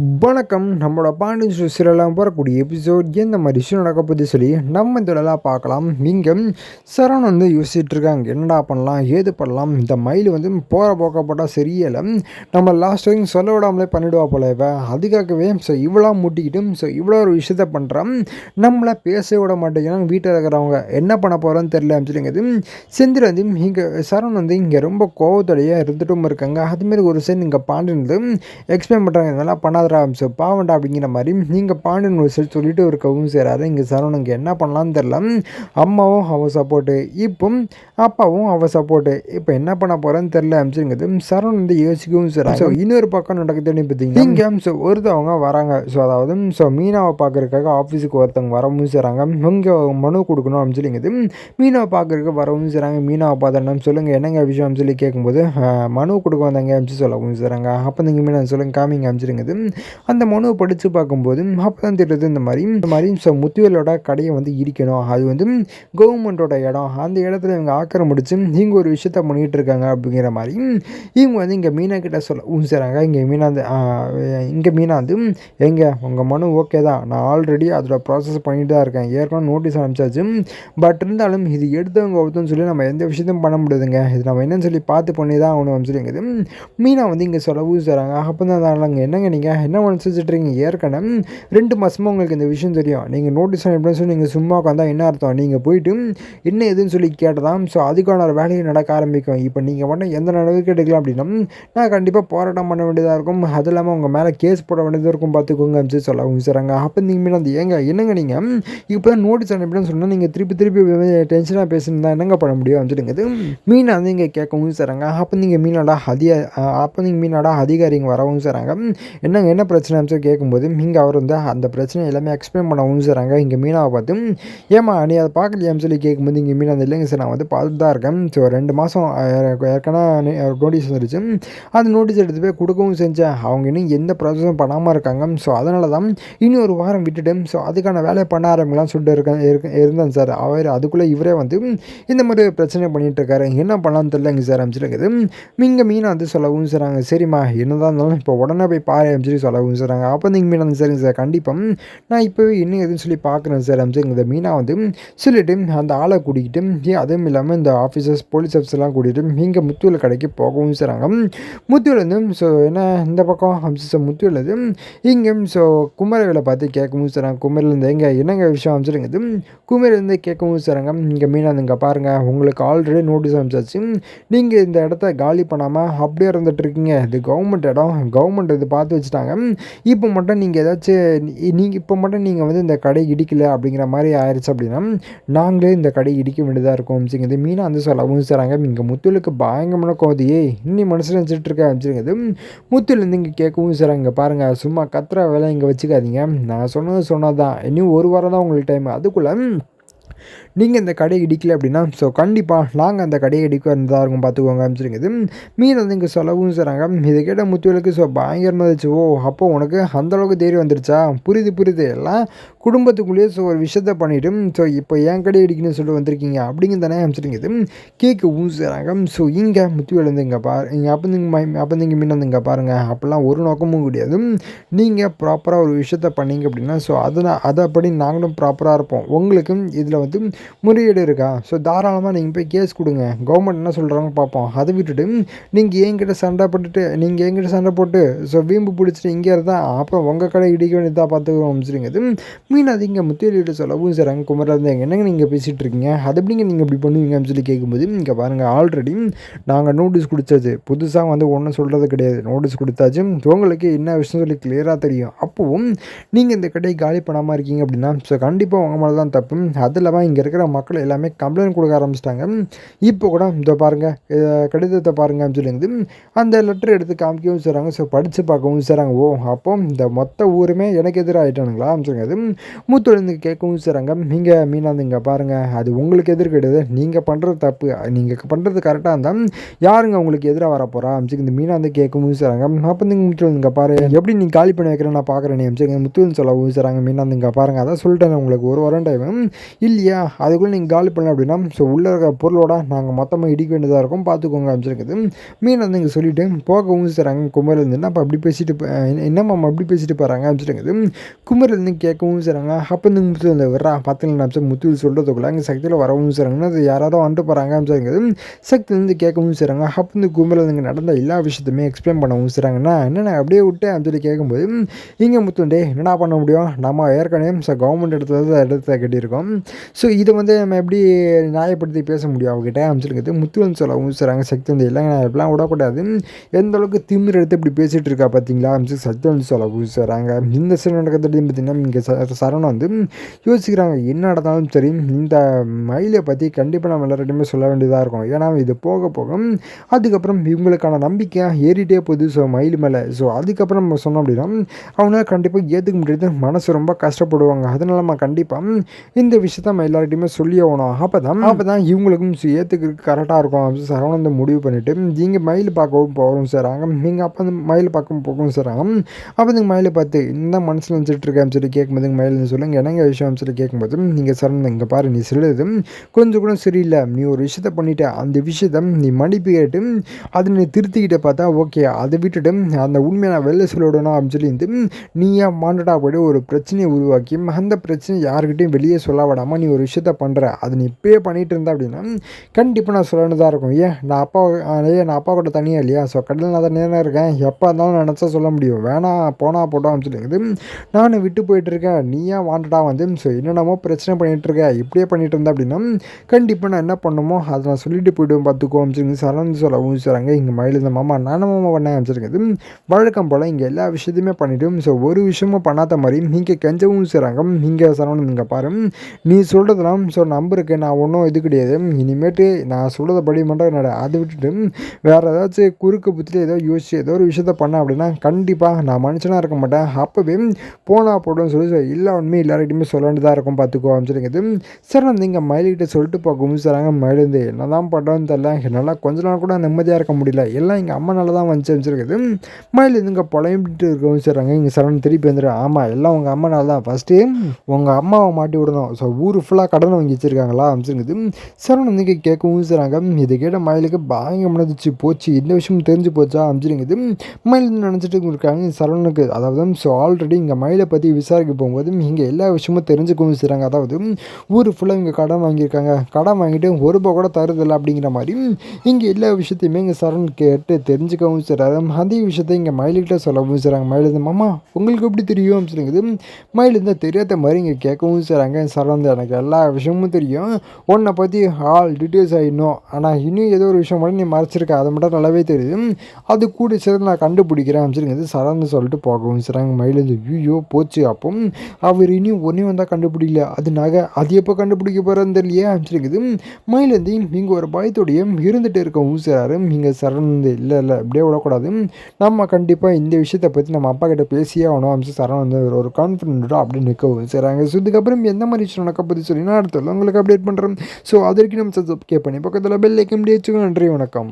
வணக்கம். நம்மளோட பாண்டியன் ஸ்டோர்ஸ்லாம் வரக்கூடிய எபிசோட் எந்த மாதிரி விஷயம் நடக்க போகுது சொல்லி நம்ம இதெல்லாம் பார்க்கலாம். இங்கே சரவணன் வந்து யோசிச்சுட்டு இருக்காங்க, என்னடா பண்ணலாம், ஏது பண்ணலாம், இந்த மயில் வந்து போகிற போக்க போட்டால் சரியில்லை, நம்ம லாஸ்ட் வரைக்கும் சொல்ல விடாமலே பண்ணிவிடுவா போல இவ, அதுக்காகவே இவ்வளோ முட்டிக்கிட்டு இவ்வளோ ஒரு விஷயத்த பண்ணுறான், நம்மளை பேச விட மாட்டேங்கிறாங்க. வீட்டில் இருக்கிறவங்க என்ன பண்ண போகிறோன்னு தெரியல அப்படிங்கிறது செந்தில் வந்து இங்கே சரவணன் வந்து இங்கே ரொம்ப கோவத்தோடையாக இருந்துட்டும் இருக்காங்க. அதுமாரி ஒரு சைடு இங்கே பாண்டியன் வந்து எக்ஸ்பிளைன் பண்ணுறாங்க, இதெல்லாம் பண்ணாதரா பாவண்டா அப்படிங்கிற மாதிரி நீங்கள் பாண்டியன் ஒரு சைடு சொல்லிட்டு இருக்கவும் செய்கிறாரு. இங்கே சரவணனுக்கு என்ன பண்ணலான்னு தெரில. அம்மாவும் அவள் சப்போர்ட்டு, இப்போ அப்பாவும் அவள் சப்போர்ட்டு, இப்போ என்ன பண்ண போகிறேன்னு தெரில அப்படிங்கிறது சரவணன் வந்து யோசிக்கவும் செய்கிறாங்க. இன்னொரு பக்கம் நடக்குதுன்னு பார்த்தீங்கன்னா இங்கே ஒருத்தவங்க வராங்க. அதாவது மீனாவை பார்க்குறதுக்காக ஆஃபீஸுக்கு ஒருத்தவங்க வரவும் செய்கிறாங்க. இங்கே மனு கொடுக்கணும் அப்படின்னு சொல்லிங்கிறது மீனாவை பார்க்குறதுக்கு வரவும் செய்கிறாங்க. மீனாவை பார்த்தோன்னா சொல்லுங்கள் என்னங்க விஷயம் சொல்லி கேட்கும்போது மனு கொடுக்க வந்தாங்க அப்படின்னு சொல்லவும் செய்கிறாங்க. அப்போ நீங்கள் மீனா சொல்லுங்கள் காமிங்க அமைச்சிருங்குது. அந்த மனுவை படித்து பார்க்கும்போது அப்போ தான் தெரியுது, இந்த மாதிரி முத்துவேலோட கடையை வந்து இடிக்கணும், அது வந்து கவர்மெண்ட்டோட இடம், அந்த இடத்துல இவங்க ஆக்கிரமிச்சு இங்கே ஒரு விஷயத்த பண்ணிகிட்டு இருக்காங்க அப்படிங்கிற மாதிரி இவங்க வந்து இங்கே மீனா கிட்ட சொல்ல செய்கிறாங்க. இங்கே மீனா வந்து எங்கே உங்கள் மனு ஓகே தான், நான் ஆல்ரெடி அதோட ப்ராசஸ் பண்ணிட்டு தான் இருக்கேன், ஏற்கனவே நோட்டீஸ் அனுப்பிச்சாச்சு, பட் இருந்தாலும் இது எடுத்தவங்க ஒருத்தன்னு சொல்லி நம்ம எந்த விஷயத்தையும் பண்ண முடியாதுங்க, இது நம்ம என்னன்னு சொல்லி பார்த்து பண்ணி தான் ஆகணும் சொல்லிங்குது. மீனா வந்து இங்கே சொல்லவும் செய்கிறாங்க. அப்போ தான் என்னங்க நீங்கள் என்ன நினச்சிட்ருக்கீங்க, ஏற்கனவே 2 மாதமாக உங்களுக்கு இந்த விஷயம் தெரியும், நீங்கள் நோட்டீஸ் எப்படின்னு சொல்லி நீங்கள் சும்மா உட்காந்தா என்ன அர்த்தம், நீங்கள் போயிட்டு என்ன எதுன்னு சொல்லி கேட்டதான் அதுக்கான ஒரு வேலையை நடக்க ஆரம்பிக்கும். இப்போ நீங்கள் மட்டும் எந்த நடவடிக்கை எடுக்கலாம் அப்படின்னா நான் கண்டிப்பாக போராட்டம் பண்ண வேண்டியதாக இருக்கும், அது இல்லாமல் உங்கள் மேலே கேஸ் போட வேண்டியதாக இருக்கும், பார்த்துக்கோங்க அப்படின்னு சொல்லவும் செய்கிறாங்க. அப்போ நீங்கள் வந்து என்னங்க நீங்கள் இப்போ தான் நோட்டீஸ் அனுப்பின்னு சொன்னால் நீங்கள் திருப்பி டென்ஷனாக பேசுனா என்னங்க பண்ண முடியும் அப்படிங்கிறது மீனா வந்து இங்கே கேட்கவும் செய்கிறாங்க. அப்போ நீங்கள் மீனாடா அதிகாரிங்க வரவும் செய்கிறாங்க. என்னங்க என்ன பிரச்சனை அப்படின்னு கேட்கும்போது இங்கே அவர் வந்து அந்த பிரச்சனை எல்லாமே எக்ஸ்பிளைன் பண்ணவும் செய்கிறாங்க. இங்கே மீனாவை பார்த்து ஏமா நீ அதை பார்க்கலையான்னு சொல்லி கேட்கும்போது இங்கே மீனா வந்து இல்லைங்க சார் நான் வந்து பார்த்துட்டு தான் இருக்கேன், 2 மாதம் ஏற்கனவே நோட்டீஸ் வந்துருச்சு, அந்த நோட்டீஸ் எடுத்து போய் கொடுக்கவும் செஞ்சேன், அவங்க இன்னும் எந்த ப்ராசஸும் பண்ணாமல் இருக்காங்க, அதனால தான் இன்னும் ஒரு வாரம் விட்டுட்டு அதுக்கான வேலையை பண்ண ஆரம்பிக்கலாம்னு சொல்லிட்டு இருந்தேன் சார், அதுக்குள்ளே இவரே வந்து இந்த மாதிரி பிரச்சனை பண்ணிகிட்டு இருக்காரு, என்ன பண்ணலான்னு தெரியலங்க சார் அமைச்சிருக்குது. இங்கே மீனா வந்து சொல்லவும் செய்கிறாங்க. சரிம்மா என்னதான் இருந்தாலும் இப்போ உடனே போய் பாரு அப்படின்னு சொல்லி சொல்லவும் செய்கிறாங்க. அப்போ நீங்கள் மீனா வந்து சரிங்க சார் கண்டிப்பாக நான் இப்போவே இன்னும் எதுன்னு சொல்லி பார்க்குறேன் சார் அப்படின்னு இந்த மீனா வந்து சொல்லிவிட்டு அந்த ஆளை கூட்டிக்கிட்டு அதுவும் இல்லாமல் இந்த ஆஃபீஸர்ஸ் போலீஸ் ஆஃபீஸர்லாம் கூட்டிகிட்டு இங்கே முத்துவேல் கடைக்கு போகவும் செய்கிறாங்க. முத்துவேல் வந்து என்ன இந்த பக்கம் முத்துவேல் வந்து இங்கே குமரவேலை பார்த்து கேட்கவும் செய்கிறாங்க. குமரிலேருந்து என்னங்க விஷயம் அமைச்சிருங்குது, குமரிலேருந்து கேட்கவும் செய்கிறாங்க. இங்கே மீனா இங்கே பாருங்கள் உங்களுக்கு ஆல்ரெடி நோட்டீஸ் அனுப்பிச்சாச்சு, நீங்கள் இந்த இடத்த காலி பண்ணாமல் அப்படியே இருந்துட்டு இருக்கீங்க, இது கவர்மெண்ட் இடம், கவர்மெண்ட் இது பார்த்து வச்சுட்டாங்க, இப்போ மட்டும் நீங்கள் வந்து இந்த கடை இடிக்கல அப்படிங்கிற மாதிரி ஆயிடுச்சு அப்படின்னா நாங்களே இந்த கடை இடிக்க வேண்டியதாக இருக்கும் அப்படிங்கிறது மீனா வந்து சொல்லவும் செய்கிறாங்க. இங்கே முத்துலுக்கு பயங்கரமான கோதியே இன்னும் மனசில் நினச்சிட்டு இருக்க அப்படிங்கிறது முத்துலேருந்து இங்கே கேட்கவும் செய்கிறாங்க. பாருங்கள் சும்மா கத்துற வேலை இங்கே வச்சுக்காதீங்க, நான் சொன்னதான் இன்னும் ஒரு வாரம் தான் உங்களுக்கு டைம், அதுக்குள்ளே நீங்கள் இந்த கடையை இடிக்கல அப்படின்னா கண்டிப்பாக நாங்கள் அந்த கடையை இடிக்க வந்ததாக இருக்கும், பார்த்துக்கோங்க அப்படிங்கிறது மீன் வந்து இங்கே சொல்லவும் செய்கிறாங்க. இதை கேட்ட முத்துவேலுக்கு பயங்கரமாக இருந்துச்சு. ஓ அப்போ உனக்கு அந்தளவுக்கு தைரியம் வந்துருச்சா, புரியுது எல்லாம் குடும்பத்துக்குள்ளேயே ஒரு விஷயத்த பண்ணிவிட்டு இப்போ என் கடையை இடிக்கணும்னு சொல்லிட்டு வந்திருக்கீங்க அப்படிங்கிறது தானே அமைச்சிருக்குது கேட்கவும் செய்கிறாங்க. இங்கே முத்துவேல் வந்து இங்கே இங்கே அப்போ நீங்கள் மீன் வந்து இங்கே பாருங்கள், அப்போல்லாம் ஒரு நோக்கமும் கிடையாது, நீங்கள் ப்ராப்பராக ஒரு விஷயத்த பண்ணீங்க அப்படின்னா அதைப்படி நாங்களும் ப்ராப்பராக இருப்போம், உங்களுக்கு இதில் வந்து முறையீடு இருக்கா, தாராளமாக நீங்கள் போய் கேஸ் கொடுங்க, கவர்மெண்ட் என்ன சொல்கிறாங்க பார்ப்போம், அதை விட்டுட்டு நீங்கள் என்கிட்ட சண்டை போட்டு வீம்பு பிடிச்சிட்டு இங்கே இருந்தால் அப்புறம் உங்கள் கடை இடிக்க வேண்டியதாக பார்த்துக்கிறோம் அமைச்சிருங்கிறது மீன் அது இங்கே முத்தியிட்டு சொல்லவும் செய்கிறாங்க. குமரில் என்னங்க நீங்கள் பேசிகிட்டு இருக்கீங்க, அது எப்படிங்க நீங்கள் இப்படி பண்ணுவீங்க அப்படின்னு சொல்லி கேட்கும்போது இங்கே பாருங்கள் ஆல்ரெடி நாங்கள் நோட்டீஸ் கொடுத்தாச்சு, புதுசாக வந்து ஒன்றும் சொல்கிறது கிடையாது, நோட்டீஸ் கொடுத்தாச்சு, உங்களுக்கு என்ன விஷயம் சொல்லி கிளியராக தெரியும், அப்போவும் நீங்கள் இந்த கடையை காலி பண்ணாமல் இருக்கீங்க அப்படின்னா கண்டிப்பாக உங்கள் மேலே தான் தப்பு, அது இல்லாமல் இங்கே இருக்கிற மக்கள் எல்லாமே கம்ப்ளைண்ட் கொடுக்க ஆரம்பிச்சிட்டாங்க, இப்போ கூட இந்த பாருங்கள் கடிதத்தை பாருங்கள் அப்படின்னு சொல்லிங்க அந்த லெட்டர் எடுத்து காமிக்கவும் செய்கிறாங்க. படித்து பார்க்கவும் செய்கிறாங்க. ஓ அப்போ இந்த மொத்த ஊருமே எனக்கு எதிராக ஆகிட்டானுங்களா சொல்லுங்க, மூத்தோட இருந்து கேட்கவும் செய்கிறாங்க. நீங்கள் மீனா வந்து இங்கே பாருங்கள், அது உங்களுக்கு எதிர் கிடையாது, நீங்கள் பண்ணுறது தப்பு, நீங்கள் பண்ணுறது கரெக்டாக இருந்தால் யாருங்க உங்களுக்கு எதிராக வர போகிறா அப்படின்னு இந்த மீனா வந்து கேட்கவும் செய்கிறாங்க. அப்போ வந்து முத்து இங்கே பாரு, எப்படி நீ காலி பண்ணி வைக்கிறேன் நான் பார்க்குறேன் நீ அப்படின்னு முத்துன்னு சொல்ல ஊசுறாங்க. மீனா வந்து இங்கே பாருங்கள், அதான் சொல்லிட்டேன் உங்களுக்கு ஒரு வாரம் டைம் இல்லையா, அதுக்குள்ளே நீங்கள் காலி பண்ணல அப்படின்னா ஸோ உள்ளே இருக்கிற பொருளோட நாங்கள் மொத்தமாக இடிக்க வேண்டியதாக இருக்கும் பார்த்துக்கோங்க அமைச்சிருக்குது. மீன் வந்து இங்கே சொல்லிவிட்டு போக ஊசுறாங்க. குமரில் இருந்து அப்போ அப்படி பேசிட்டு என்னம்மா அப்படி பேசிட்டு போகிறாங்க அமைச்சிருக்குது. குமரில் இருந்து கேட்கவும் செய்கிறாங்க. அப்போ வந்து முத்து வந்து வர்றா பார்த்துக்கலாம் நினச்சா முத்து சொல்கிறதுக்குள்ள அங்கே சக்தியில் வரவும் செய்கிறாங்கன்னா அது யாராவது வந்துட்டு போகிறாங்க அமைச்சிருக்குது. சக்திலேருந்து கேட்கவும் செய்கிறாங்க. அப்போ வந்து குமரில் இங்கே நடந்த எல்லா விஷயத்தையுமே எக்ஸ்பிளைன் பண்ணவும் செய்கிறாங்கன்னா என்னென்ன அப்படியே விட்டு அப்படின்னு சொல்லி கேட்கும்போது இங்கே முத்துண்டே என்னடா பண்ண முடியும், நம்ம ஏற்கனவே கவர்மெண்ட் இடத்துல கட்டியிருக்கோம், ஸோ இதை வந்து நம்ம எப்படி நியாயப்படுத்தி பேச முடியும் அவங்ககிட்ட அமைச்சிருக்குது. முத்து வந்து சொல்ல ஊசுறாங்க. சக்தி வந்து இல்லைங்க நான் எப்படிலாம் விடக்கூடாது, எந்த அளவுக்கு திமிர் எடுத்து இப்படி பேசிகிட்டு இருக்கா பார்த்தீங்களா அமைச்சு சக்தி வந்து சொல்ல ஊசுறாங்க. இந்த சில நடக்கிறதுலையும் பார்த்தீங்கன்னா இங்கே சரணம் வந்து யோசிக்கிறாங்க, என்ன நடந்தாலும் சரி இந்த மயிலை பற்றி கண்டிப்பாக நம்ம எல்லார்கிட்டையுமே சொல்ல வேண்டியதாக இருக்கும். ஏன்னா இது போக போக அதுக்கப்புறம் இவங்களுக்கான நம்பிக்கை ஏறிட்டே போகுது ஸோ மயில் மேலே. ஸோ அதுக்கப்புறம் நம்ம சொன்னோம் அப்படின்னா அவனால் கண்டிப்பாக ஏற்றுக்க முடியாது, மனசு ரொம்ப கஷ்டப்படுவாங்க. அதனால நம்ம கண்டிப்பாக இந்த விஷயத்த நம்ம எல்லார்கிட்டையுமே சொல்லி ஆகணும். அப்போ தான் இவங்களுக்கும் ஏற்றுக்கிறதுக்கு கரெக்டாக இருக்கும் அப்படின்னு சரவணன் வந்து முடிவு பண்ணிவிட்டு நீங்கள் மயில் பார்க்கவும் போகிறோம் செய்கிறாங்க. நீங்கள் அப்போ வந்து மயில் பார்க்கவும் போகவும் செய்கிறாங்க. அப்போ இந்த மயிலை பார்த்து இந்த மனசில் நினச்சிட்டு இருக்கேன்னு சொல்லி கேட்கும்போது மயில் சொல்லுங்க என்னங்க விஷயம் சொல்லி கேட்கும்போது நீங்கள் சரவணன் இங்கே பாரு நீ சொல்லுது கொஞ்சம் கூட சரியில்லை, நீ ஒரு விஷயத்த பண்ணிட்ட, அந்த விஷயத்த நீ மன்னிப்பு கேட்டு அதை நீ திருத்திக்கிட்ட பார்த்தா ஓகே, அதை விட்டுட்டு அந்த உண்மையை நான் வெளில சொல்லிவிடணும் அப்படின்னு சொல்லி நீயா மாண்டடா போய்ட்டு ஒரு பிரச்சனையை உருவாக்கி அந்த பிரச்சனை யாருக்கிட்டையும் வெளியே சொல்ல விடாமல் நீ ஒரு விஷயத்த பண்ணுற, அது நீ இப்போயே பண்ணிகிட்டு இருந்தா அப்படின்னா கண்டிப்பாக நான் சொல்லணுதான் இருக்கும். நான் அப்பா கூட தனியாக இல்லையா, ஸோ கடலில் நான் தான் இருக்கேன், எப்போ இருந்தாலும் நினச்சா சொல்ல முடியும், வேணாம் போனால் போட்டோம் சொல்லிங்குது. நானும் விட்டு போயிட்டுருக்கேன், நீயா வாண்டடா வந்து ஸோ என்னென்னமோ பிரச்சனை பண்ணிகிட்ருக்க, இப்படியே பண்ணிகிட்டு இருந்தா அப்படின்னா கண்டிப்பாக நான் என்ன பண்ணுமோ அதை நான் சொல்லிட்டு போய்டுவேன் பார்த்துக்கோ அப்படின்னு சரந்து சொல்ல ஊசுறாங்க. இங்கே மயில் இந்த மாமா நானும் மாமா பண்ணேன் அமைச்சிருக்குது. வழக்கம் போல் இங்கே எல்லா விஷயத்தையுமே பண்ணிவிட்டு ஸோ ஒரு விஷயமும் பண்ணாத மாதிரி நீங்கள் கெஞ்சவும் செய்கிறாங்க. நீங்கள் சரவணன் இங்கே பாரு நீ சொல்கிறதெல்லாம் ஸோ நம்பருக்கு நான் ஒன்றும் இது கிடையாது, இனிமேட்டு நான் சொல்கிறத படி மட்டும் நட, அதை விட்டுட்டு வேறு ஏதாச்சும் குறுக்கு புத்தியில் ஏதோ யோசிச்சு ஏதோ ஒரு விஷயத்த பண்ணேன் அப்படின்னா கண்டிப்பாக நான் மனுஷனாக இருக்க மாட்டேன், அப்போவே போனால் போடுன்னு சொல்லி எல்லா உண்மையும் எல்லார்கிட்டையுமே சொல்ல வேண்டியதாக இருக்கும் பார்த்துக்கோ அமைச்சிருக்குது. சார் வந்து இங்கே மயில்கிட்ட சொல்லிட்டு பார்க்கவும் செய்கிறாங்க. மயிலேருந்து என்ன தான் பண்ணுறோன்னு தெரில, என்னால் கொஞ்ச நாள் கூட நிம்மதியாக இருக்க முடியல, எல்லாம் எங்கள் அம்மானால தான் வந்துச்சு அமைச்சிருக்குது. மயிலேருந்து இங்கே புலம்பிட்டு இருக்கவும் செய்கிறாங்க. இங்கே சரவணன் திருப்பி வந்துடும், ஆமாம் எல்லாம் உங்கள் அம்மானால தான், ஃபஸ்ட்டு உங்கள் அம்மாவை மாட்டி விடணும், ஸோ ஊர் ஃபுல்லாக கடன் வாங்கி வச்சுருக்காங்களா அமைச்சிருக்குது. சரவணன் வந்து கேட்கவும் செய்கிறாங்க. இதை கேட்ட மயிலுக்கு பயங்கரம் நடந்துச்சு, போச்சு இந்த விஷயம் தெரிஞ்சு போச்சா அமைச்சிருக்குது. மயில் நினச்சிட்டு இருக்காங்க சரவணனுக்கு, அதாவது ஸோ ஆல்ரெடி இங்கே மயிலை பற்றி விசாரிக்க போகும்போது இங்கே எல்லா விஷயமும் தெரிஞ்சுக்கவும் செய்கிறாங்க. அதாவது ஊர் ஃபுல்லாக இங்கே கடன் வாங்கியிருக்காங்க, கடன் வாங்கிட்டு ஒரு ரூபா கூட தருதில்லை அப்படிங்கிற மாதிரி இங்கே எல்லா விஷயத்தையுமே இங்கே சரவணன் கேட்டு தெரிஞ்சுக்கவும் செய்கிறாரு. அதே விஷயத்தை இங்கே மயிலுக்கிட்ட சொல்லவும் செய்கிறாங்க. மயில் மாமா உங்களுக்கு எப்படி தெரியும் அப்படின்னு சொல்லுங்குது. மயில் இருந்தால் தெரியாத மாதிரி இங்கே கேட்கவும் செய்கிறாங்க. சரவணன் எனக்கு எல்லா விஷயமும் தெரியும், உன்னை பற்றி ஆல் டீட்டெயில்ஸ் ஆகிடணும், ஆனால் இன்னும் ஏதோ ஒரு விஷயம் மட்டும் நீ மறைச்சிருக்க, அதை மட்டும் நல்லாவே தெரியுது, அது கூட சேர்த்து நான் கண்டுபிடிக்கிறேன் அமைச்சிருக்குது. சரவணன் சொல்லிட்டு போகவும் செய்கிறாங்க. மயில் ஐயோ போச்சு, அப்போ அவர் இனியும் ஒன்றே வந்தால் கண்டுபிடிக்கல, அது நகை, அது எப்போ கண்டுபிடிக்க போகிறான்னு தெரியலையே அமைச்சிருக்குது. மயிலேருந்து இங்கே ஒரு பயத்தோடைய இருந்துகிட்டு இருக்கவும் செய்கிறாரு. இங்கே சரவணன் இல்லை அப்படியே விடக்கூடாது, நம்ம கண்டிப்பாக இந்த விஷயத்தை பற்றி நம்ம அப்பா கிட்ட பேசியே ஆகணும் அப்படின்னு சரவணன் வந்து ஒரு கான்ஃபிடென்ட்டாக அப்படி நிற்கவும் செய்கிறாங்க. ஸோ இதுக்கப்புறம் எந்த மாதிரி விஷயம் நடக்க பற்றி சொல்லி நான் அடுத்த உங்களுக்கு அப்டேட் பண்ணுறேன். ஸோ அது வரைக்கும் நம்ம சப்ஸ்கிரைப் பண்ணி பக்கத்தில் பெல் ஐக்கன் வச்சுக்கோங்க. நன்றி, வணக்கம்.